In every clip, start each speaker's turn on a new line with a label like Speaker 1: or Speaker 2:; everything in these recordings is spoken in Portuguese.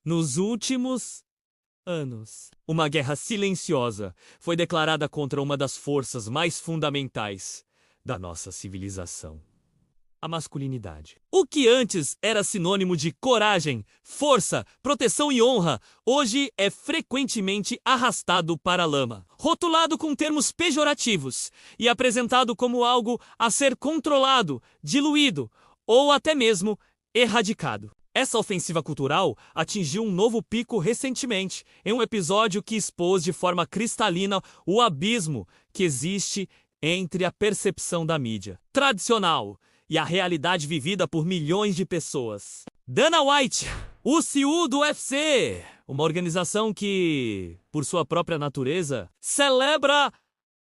Speaker 1: Nos últimos anos, uma guerra silenciosa foi declarada contra uma das forças mais fundamentais da nossa civilização: a masculinidade. O que antes era sinônimo de coragem, força, proteção e honra, hoje é frequentemente arrastado para a lama, rotulado com termos pejorativos e apresentado como algo a ser controlado, diluído ou até mesmo erradicado. Essa ofensiva cultural atingiu um novo pico recentemente, em um episódio que expôs de forma cristalina o abismo que existe entre a percepção da mídia tradicional e a realidade vivida por milhões de pessoas. Dana White, o CEO do UFC, uma organização que, por sua própria natureza, celebra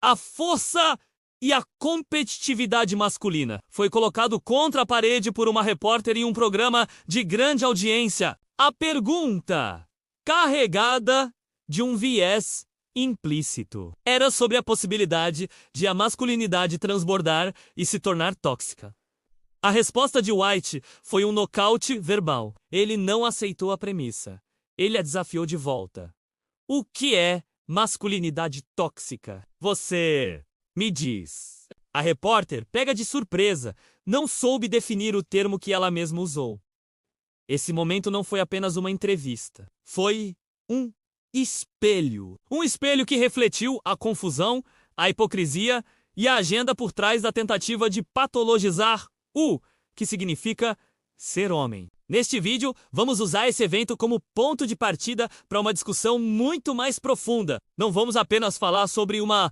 Speaker 1: a força e a competitividade masculina, foi colocado contra a parede por uma repórter em um programa de grande audiência. A pergunta, carregada de um viés implícito, era sobre a possibilidade de a masculinidade transbordar e se tornar tóxica. A resposta de White foi um nocaute verbal. Ele não aceitou a premissa. Ele a desafiou de volta. O que é masculinidade tóxica? Você me diz. A repórter, pega de surpresa, não soube definir o termo que ela mesma usou. Esse momento não foi apenas uma entrevista. Foi um espelho. Um espelho que refletiu a confusão, a hipocrisia e a agenda por trás da tentativa de patologizar o que significa ser homem. Neste vídeo, vamos usar esse evento como ponto de partida para uma discussão muito mais profunda. Não vamos apenas falar sobre uma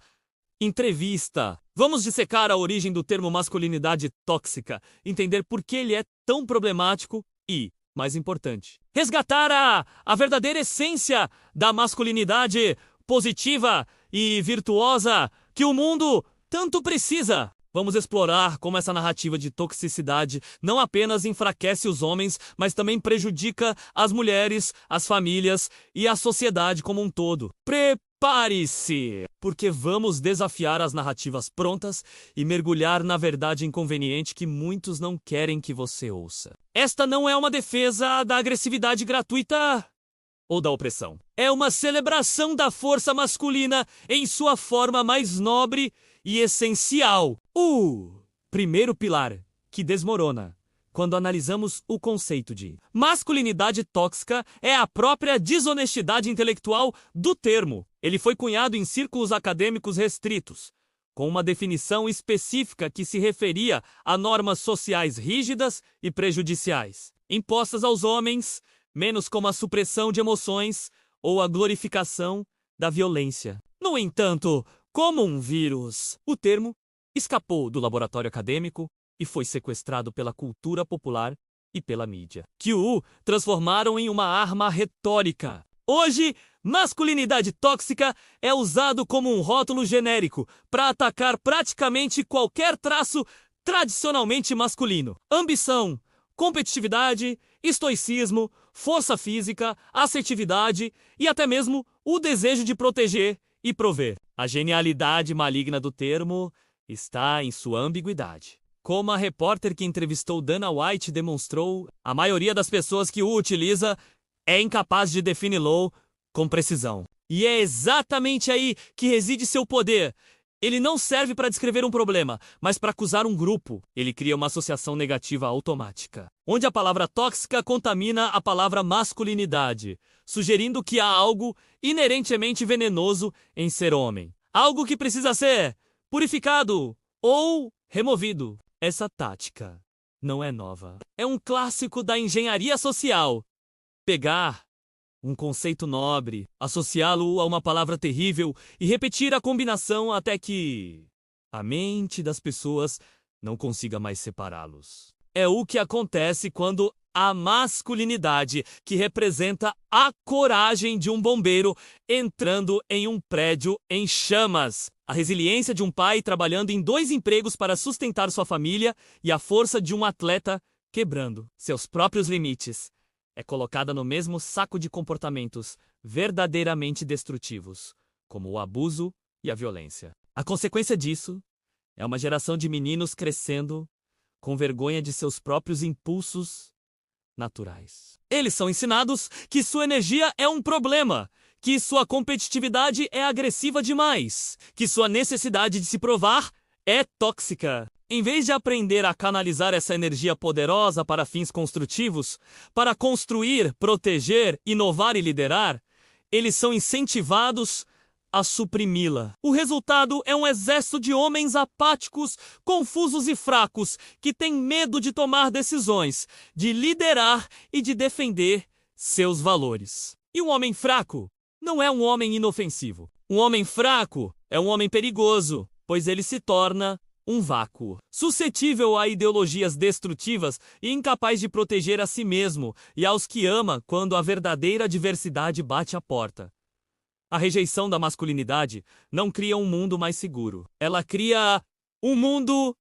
Speaker 1: entrevista. Vamos dissecar a origem do termo masculinidade tóxica, entender por que ele é tão problemático e, mais importante, resgatar a verdadeira essência da masculinidade positiva e virtuosa que o mundo tanto precisa. Vamos explorar como essa narrativa de toxicidade não apenas enfraquece os homens, mas também prejudica as mulheres, as famílias e a sociedade como um todo. Prepare-se, porque vamos desafiar as narrativas prontas e mergulhar na verdade inconveniente que muitos não querem que você ouça. Esta não é uma defesa da agressividade gratuita ou da opressão. É uma celebração da força masculina em sua forma mais nobre e essencial. O primeiro pilar que desmorona quando analisamos o conceito de masculinidade tóxica é a própria desonestidade intelectual do termo. Ele foi cunhado em círculos acadêmicos restritos, com uma definição específica que se referia a normas sociais rígidas e prejudiciais, impostas aos homens, menos como a supressão de emoções ou a glorificação da violência. No entanto, como um vírus, o termo escapou do laboratório acadêmico e foi sequestrado pela cultura popular e pela mídia, que o transformaram em uma arma retórica. Hoje, masculinidade tóxica é usado como um rótulo genérico para atacar praticamente qualquer traço tradicionalmente masculino. Ambição, competitividade, estoicismo, força física, assertividade e até mesmo o desejo de proteger e prover. A genialidade maligna do termo está em sua ambiguidade. Como a repórter que entrevistou Dana White demonstrou, a maioria das pessoas que o utiliza é incapaz de defini-lo com precisão. E é exatamente aí que reside seu poder. Ele não serve para descrever um problema, mas para acusar um grupo. Ele cria uma associação negativa automática, onde a palavra tóxica contamina a palavra masculinidade, sugerindo que há algo inerentemente venenoso em ser homem. Algo que precisa ser purificado ou removido. Essa tática não é nova. É um clássico da engenharia social. Pegar um conceito nobre, associá-lo a uma palavra terrível e repetir a combinação até que a mente das pessoas não consiga mais separá-los. É o que acontece quando a masculinidade, que representa a coragem de um bombeiro entrando em um prédio em chamas, a resiliência de um pai trabalhando em 2 empregos para sustentar sua família e a força de um atleta quebrando seus próprios limites, é colocada no mesmo saco de comportamentos verdadeiramente destrutivos, como o abuso e a violência. A consequência disso é uma geração de meninos crescendo com vergonha de seus próprios impulsos naturais. Eles são ensinados que sua energia é um problema, que sua competitividade é agressiva demais, que sua necessidade de se provar é tóxica. Em vez de aprender a canalizar essa energia poderosa para fins construtivos, para construir, proteger, inovar e liderar, eles são incentivados a suprimi-la. O resultado é um exército de homens apáticos, confusos e fracos, que têm medo de tomar decisões, de liderar e de defender seus valores. E um homem fraco não é um homem inofensivo. Um homem fraco é um homem perigoso, pois ele se torna um vácuo, suscetível a ideologias destrutivas e incapaz de proteger a si mesmo e aos que ama quando a verdadeira diversidade bate à porta. A rejeição da masculinidade não cria um mundo mais seguro. Ela cria um mundo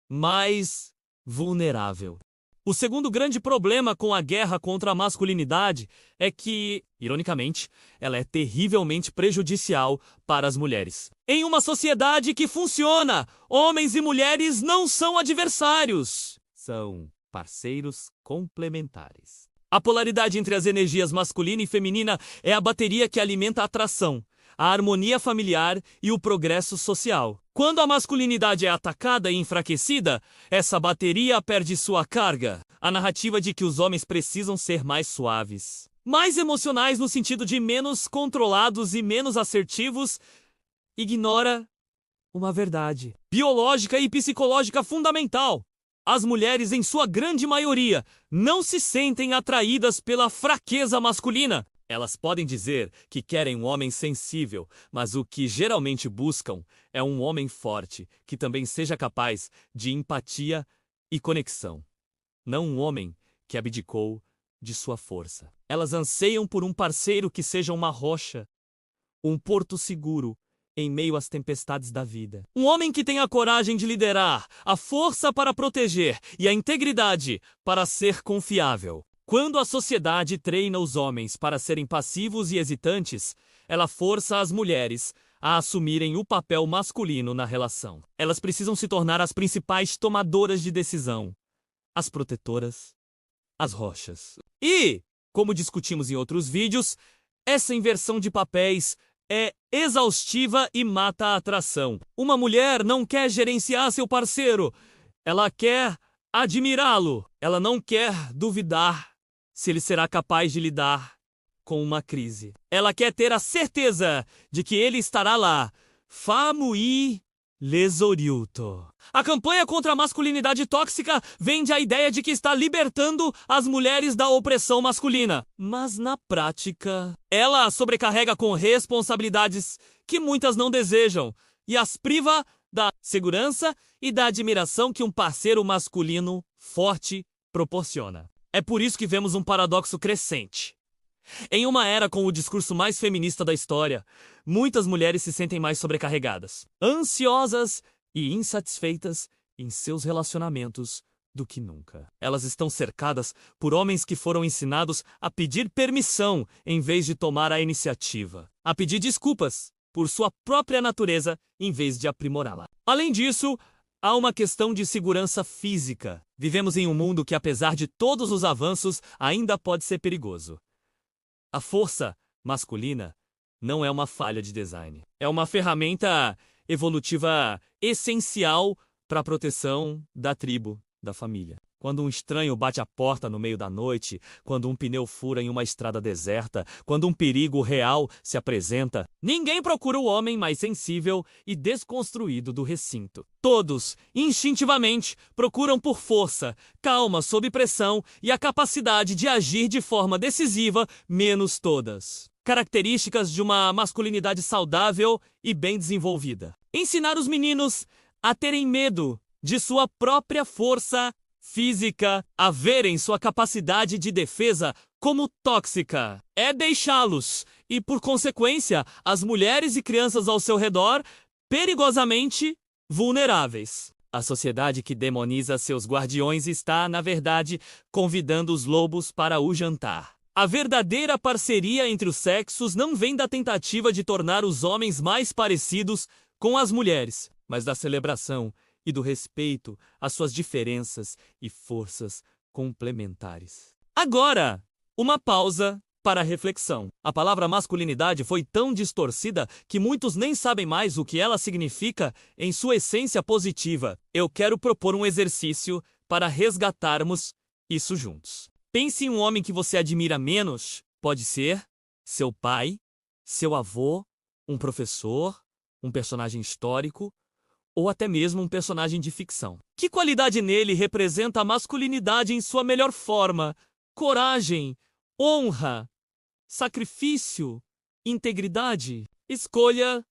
Speaker 1: mais vulnerável. O segundo grande problema com a guerra contra a masculinidade é que, ironicamente, ela é terrivelmente prejudicial para as mulheres. Em uma sociedade que funciona, homens e mulheres não são adversários. São parceiros complementares. A polaridade entre as energias masculina e feminina é a bateria que alimenta a atração, a harmonia familiar e o progresso social. Quando a masculinidade é atacada e enfraquecida, essa bateria perde sua carga. A narrativa de que os homens precisam ser mais suaves, mais emocionais no sentido de menos controlados e menos assertivos, ignora uma verdade biológica e psicológica fundamental. As mulheres, em sua grande maioria, não se sentem atraídas pela fraqueza masculina. Elas podem dizer que querem um homem sensível, mas o que geralmente buscam é um homem forte, que também seja capaz de empatia e conexão. Não um homem que abdicou de sua força. Elas anseiam por um parceiro que seja uma rocha, um porto seguro em meio às tempestades da vida. Um homem que tenha a coragem de liderar, a força para proteger e a integridade para ser confiável. Quando a sociedade treina os homens para serem passivos e hesitantes, ela força as mulheres a assumirem o papel masculino na relação. Elas precisam se tornar as principais tomadoras de decisão, as protetoras, as rochas. E, como discutimos em outros vídeos, essa inversão de papéis é exaustiva e mata a atração. Uma mulher não quer gerenciar seu parceiro, ela quer admirá-lo. Ela não quer duvidar se ele será capaz de lidar com uma crise. Ela quer ter a certeza de que ele estará lá. Famui Lesoriuto. A campanha contra a masculinidade tóxica vende a ideia de que está libertando as mulheres da opressão masculina. Mas na prática, ela as sobrecarrega com responsabilidades que muitas não desejam e as priva da segurança e da admiração que um parceiro masculino forte proporciona. É por isso que vemos um paradoxo crescente. Em uma era com o discurso mais feminista da história, muitas mulheres se sentem mais sobrecarregadas, ansiosas e insatisfeitas em seus relacionamentos do que nunca. Elas estão cercadas por homens que foram ensinados a pedir permissão em vez de tomar a iniciativa, a pedir desculpas por sua própria natureza em vez de aprimorá-la. Além disso, há uma questão de segurança física. Vivemos em um mundo que, apesar de todos os avanços, ainda pode ser perigoso. A força masculina não é uma falha de design. É uma ferramenta evolutiva essencial para a proteção da tribo, da família. Quando um estranho bate a porta no meio da noite, quando um pneu fura em uma estrada deserta, quando um perigo real se apresenta, ninguém procura o homem mais sensível e desconstruído do recinto. Todos, instintivamente, procuram por força, calma sob pressão e a capacidade de agir de forma decisiva, menos todas. Características de uma masculinidade saudável e bem desenvolvida. Ensinar os meninos a terem medo de sua própria força física, a verem sua capacidade de defesa como tóxica. É deixá-los, e por consequência, as mulheres e crianças ao seu redor, perigosamente vulneráveis. A sociedade que demoniza seus guardiões está, na verdade, convidando os lobos para o jantar. A verdadeira parceria entre os sexos não vem da tentativa de tornar os homens mais parecidos com as mulheres, mas da celebração e do respeito às suas diferenças e forças complementares. Agora, uma pausa para a reflexão. A palavra masculinidade foi tão distorcida que muitos nem sabem mais o que ela significa em sua essência positiva. Eu quero propor um exercício para resgatarmos isso juntos. Pense em um homem que você admira menos. Pode ser seu pai, seu avô, um professor, um personagem histórico ou até mesmo um personagem de ficção. Que qualidade nele representa a masculinidade em sua melhor forma? Coragem, honra, sacrifício, integridade. Escolha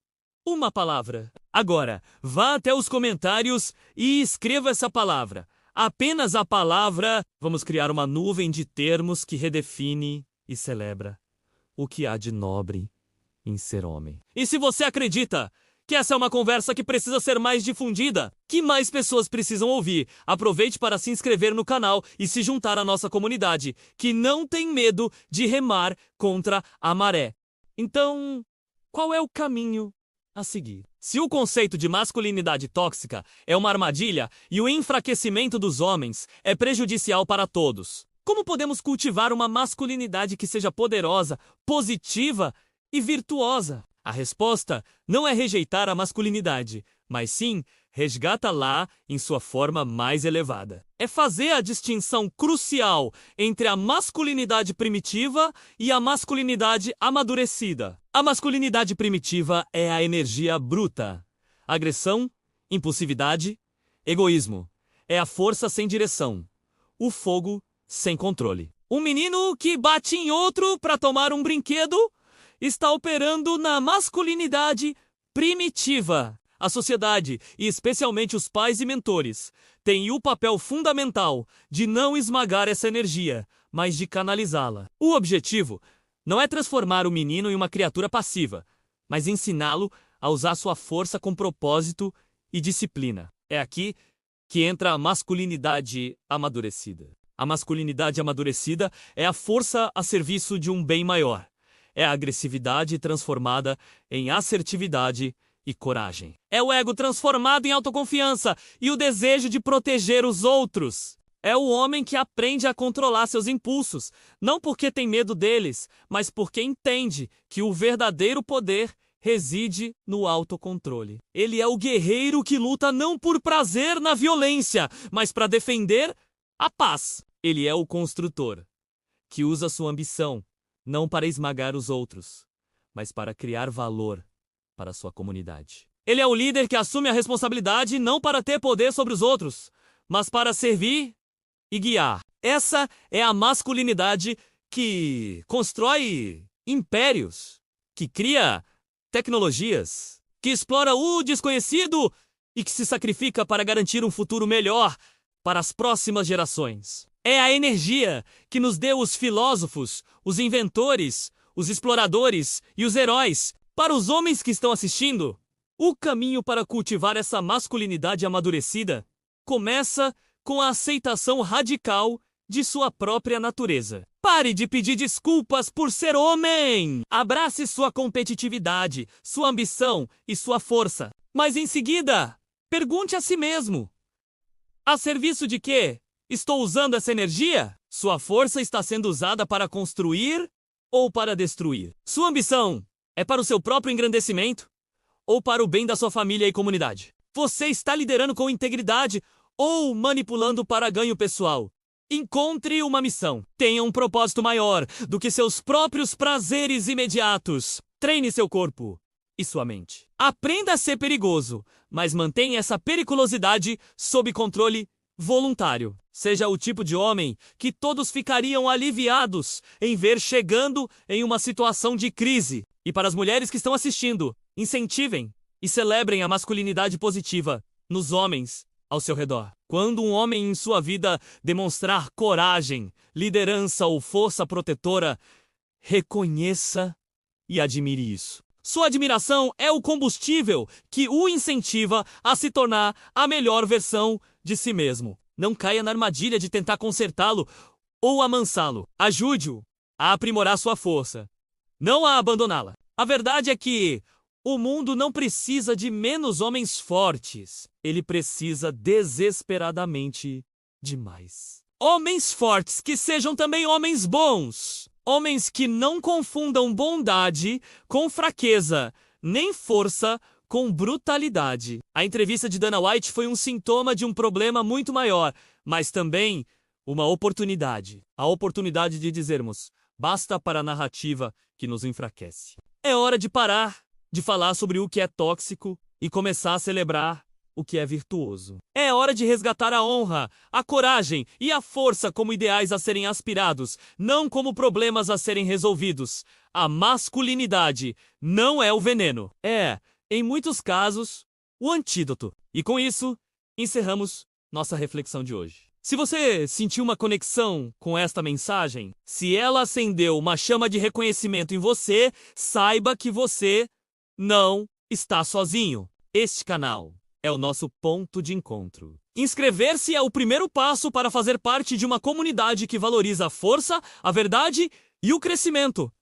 Speaker 1: uma palavra. Agora, vá até os comentários e escreva essa palavra. Apenas a palavra. Vamos criar uma nuvem de termos que redefine e celebra o que há de nobre em ser homem. E se você acredita que essa é uma conversa que precisa ser mais difundida, que mais pessoas precisam ouvir, aproveite para se inscrever no canal e se juntar à nossa comunidade, que não tem medo de remar contra a maré. Então, qual é o caminho a seguir? Se o conceito de masculinidade tóxica é uma armadilha e o enfraquecimento dos homens é prejudicial para todos, como podemos cultivar uma masculinidade que seja poderosa, positiva e virtuosa? A resposta não é rejeitar a masculinidade, mas sim resgata-la em sua forma mais elevada. É fazer a distinção crucial entre a masculinidade primitiva e a masculinidade amadurecida. A masculinidade primitiva é a energia bruta, agressão, impulsividade, egoísmo. É a força sem direção, o fogo sem controle. Um menino que bate em outro para tomar um brinquedo está operando na masculinidade primitiva. A sociedade, e especialmente os pais e mentores, têm o papel fundamental de não esmagar essa energia, mas de canalizá-la. O objetivo não é transformar o menino em uma criatura passiva, mas ensiná-lo a usar sua força com propósito e disciplina. É aqui que entra a masculinidade amadurecida. A masculinidade amadurecida é a força a serviço de um bem maior. É a agressividade transformada em assertividade e coragem. É o ego transformado em autoconfiança e o desejo de proteger os outros. É o homem que aprende a controlar seus impulsos, não porque tem medo deles, mas porque entende que o verdadeiro poder reside no autocontrole. Ele é o guerreiro que luta não por prazer na violência, mas para defender a paz. Ele é o construtor, que usa sua ambição não para esmagar os outros, mas para criar valor para sua comunidade. Ele é o líder que assume a responsabilidade não para ter poder sobre os outros, mas para servir e guiar. Essa é a masculinidade que constrói impérios, que cria tecnologias, que explora o desconhecido e que se sacrifica para garantir um futuro melhor para as próximas gerações. É a energia que nos deu os filósofos, os inventores, os exploradores e os heróis. Para os homens que estão assistindo, o caminho para cultivar essa masculinidade amadurecida começa com a aceitação radical de sua própria natureza. Pare de pedir desculpas por ser homem! Abrace sua competitividade, sua ambição e sua força. Mas em seguida, pergunte a si mesmo: a serviço de quê? Estou usando essa energia? Sua força está sendo usada para construir ou para destruir? Sua ambição é para o seu próprio engrandecimento ou para o bem da sua família e comunidade? Você está liderando com integridade ou manipulando para ganho pessoal? Encontre uma missão. Tenha um propósito maior do que seus próprios prazeres imediatos. Treine seu corpo e sua mente. Aprenda a ser perigoso, mas mantenha essa periculosidade sob controle voluntário. Seja o tipo de homem que todos ficariam aliviados em ver chegando em uma situação de crise. E para as mulheres que estão assistindo, incentivem e celebrem a masculinidade positiva nos homens ao seu redor. Quando um homem em sua vida demonstrar coragem, liderança ou força protetora, reconheça e admire isso. Sua admiração é o combustível que o incentiva a se tornar a melhor versão de si mesmo. Não caia na armadilha de tentar consertá-lo ou amansá-lo. Ajude-o a aprimorar sua força, não a abandoná-la. A verdade é que o mundo não precisa de menos homens fortes. Ele precisa desesperadamente de mais. Homens fortes que sejam também homens bons. Homens que não confundam bondade com fraqueza, nem força com brutalidade. A entrevista de Dana White foi um sintoma de um problema muito maior, mas também uma oportunidade. A oportunidade de dizermos: basta para a narrativa que nos enfraquece. É hora de parar de falar sobre o que é tóxico e começar a celebrar o que é virtuoso. É hora de resgatar a honra, a coragem e a força como ideais a serem aspirados, não como problemas a serem resolvidos. A masculinidade não é o veneno. É, em muitos casos, o antídoto. E com isso, encerramos nossa reflexão de hoje. Se você sentiu uma conexão com esta mensagem, se ela acendeu uma chama de reconhecimento em você, saiba que você não está sozinho. Este canal é o nosso ponto de encontro. Inscrever-se é o primeiro passo para fazer parte de uma comunidade que valoriza a força, a verdade e o crescimento.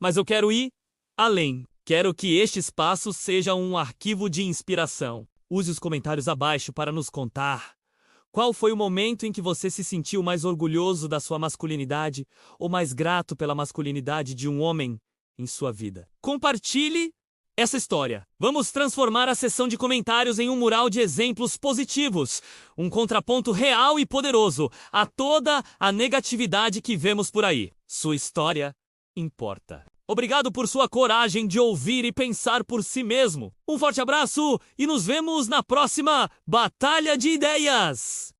Speaker 1: Mas eu quero ir além. Quero que este espaço seja um arquivo de inspiração. Use os comentários abaixo para nos contar qual foi o momento em que você se sentiu mais orgulhoso da sua masculinidade ou mais grato pela masculinidade de um homem em sua vida. Compartilhe essa história. Vamos transformar a seção de comentários em um mural de exemplos positivos, um contraponto real e poderoso a toda a negatividade que vemos por aí. Sua história importa. Obrigado por sua coragem de ouvir e pensar por si mesmo. Um forte abraço e nos vemos na próxima Batalha de Ideias!